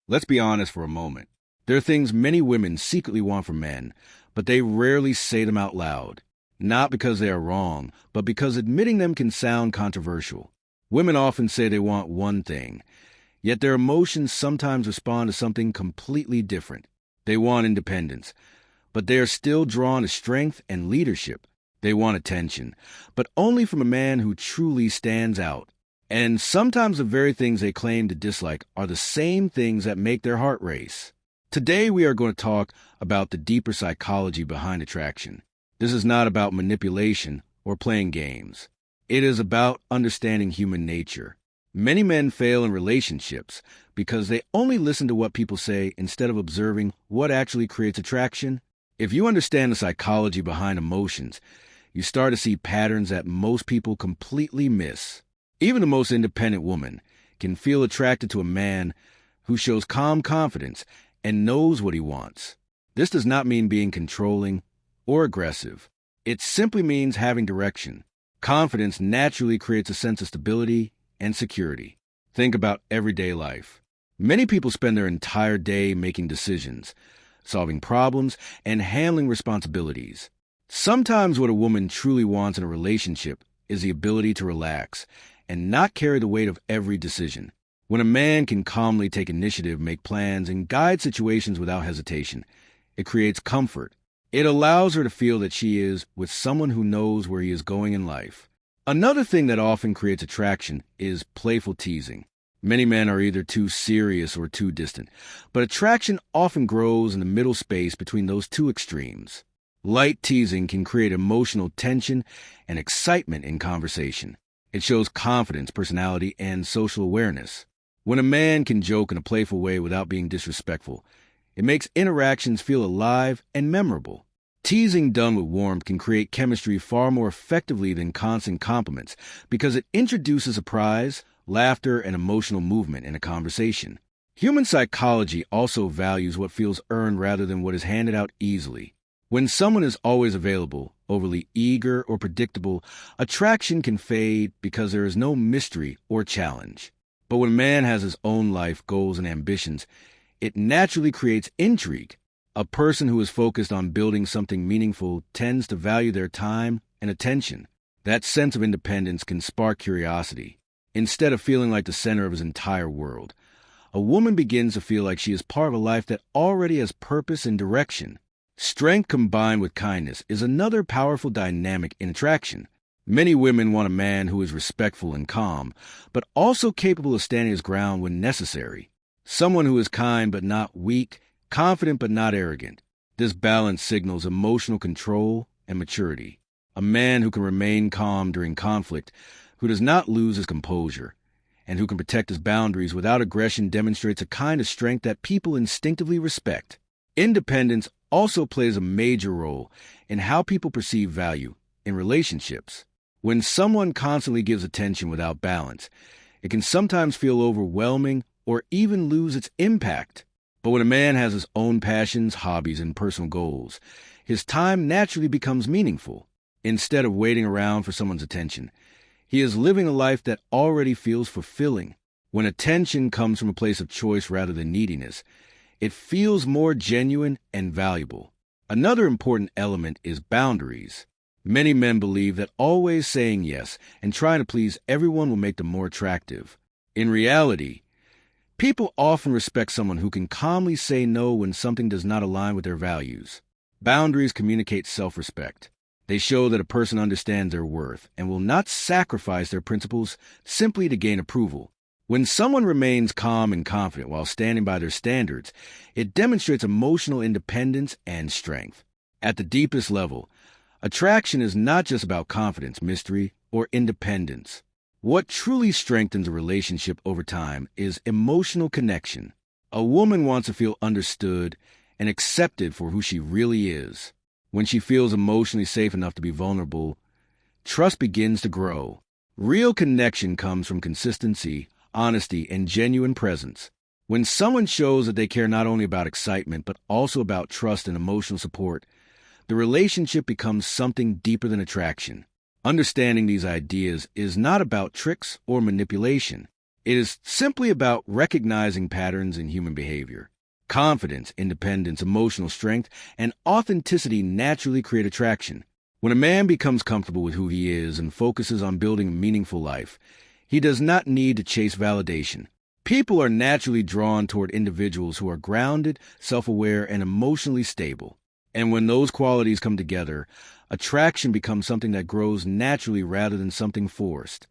Let's be honest for a moment. There are things many women secretly want from men, but they rarely say them out loud. Not because they are wrong, but because admitting them can sound controversial. Women often say they want one thing, yet their emotions sometimes respond to something completely different. They want independence, but they are still drawn to strength and leadership. They want attention, but only from a man who truly stands out. And sometimes the very things they claim to dislike are the same things that make their heart race. Today we are going to talk about the deeper psychology behind attraction. This is not about manipulation or playing games. It is about understanding human nature. Many men fail in relationships because they only listen to what people say instead of observing what actually creates attraction. If you understand the psychology behind emotions, you start to see patterns that most people completely miss. Even the most independent woman can feel attracted to a man who shows calm confidence and knows what he wants. This does not mean being controlling or aggressive. It simply means having direction. Confidence naturally creates a sense of stability and security. Think about everyday life. Many people spend their entire day making decisions, solving problems, and handling responsibilities. Sometimes what a woman truly wants in a relationship is the ability to relax and not carry the weight of every decision. When a man can calmly take initiative, make plans, and guide situations without hesitation, it creates comfort. It allows her to feel that she is with someone who knows where he is going in life. Another thing that often creates attraction is playful teasing. Many men are either too serious or too distant, but attraction often grows in the middle space between those two extremes. Light teasing can create emotional tension and excitement in conversation. It shows confidence, personality, and social awareness. When a man can joke in a playful way without being disrespectful, it makes interactions feel alive and memorable. Teasing done with warmth can create chemistry far more effectively than constant compliments because it introduces surprise, laughter, and emotional movement in a conversation. Human psychology also values what feels earned rather than what is handed out easily. When someone is always available, overly eager, or predictable, attraction can fade because there is no mystery or challenge. But when a man has his own life, goals, and ambitions, it naturally creates intrigue. A person who is focused on building something meaningful tends to value their time and attention. That sense of independence can spark curiosity. Instead of feeling like the center of his entire world, a woman begins to feel like she is part of a life that already has purpose and direction. Strength combined with kindness is another powerful dynamic in attraction. Many women want a man who is respectful and calm, but also capable of standing his ground when necessary. Someone who is kind but not weak, confident but not arrogant. This balance signals emotional control and maturity. A man who can remain calm during conflict, who does not lose his composure, and who can protect his boundaries without aggression demonstrates a kind of strength that people instinctively respect. Independence also plays a major role in how people perceive value in relationships. When someone constantly gives attention without balance, it can sometimes feel overwhelming or even lose its impact. But when a man has his own passions, hobbies, and personal goals, his time naturally becomes meaningful. Instead of waiting around for someone's attention, he is living a life that already feels fulfilling. When attention comes from a place of choice rather than neediness, it feels more genuine and valuable. Another important element is boundaries. Many men believe that always saying yes and trying to please everyone will make them more attractive. In reality, people often respect someone who can calmly say no when something does not align with their values. Boundaries communicate self-respect. They show that a person understands their worth and will not sacrifice their principles simply to gain approval. When someone remains calm and confident while standing by their standards, it demonstrates emotional independence and strength. At the deepest level, attraction is not just about confidence, mystery, or independence. What truly strengthens a relationship over time is emotional connection. A woman wants to feel understood and accepted for who she really is. When she feels emotionally safe enough to be vulnerable, trust begins to grow. Real connection comes from consistency, honesty, and genuine presence. When someone shows that they care not only about excitement, but also about trust and emotional support, the relationship becomes something deeper than attraction. Understanding these ideas is not about tricks or manipulation. It is simply about recognizing patterns in human behavior. Confidence, independence, emotional strength, and authenticity naturally create attraction. When a man becomes comfortable with who he is and focuses on building a meaningful life, he does not need to chase validation. People are naturally drawn toward individuals who are grounded, self-aware, and emotionally stable. And when those qualities come together, attraction becomes something that grows naturally rather than something forced.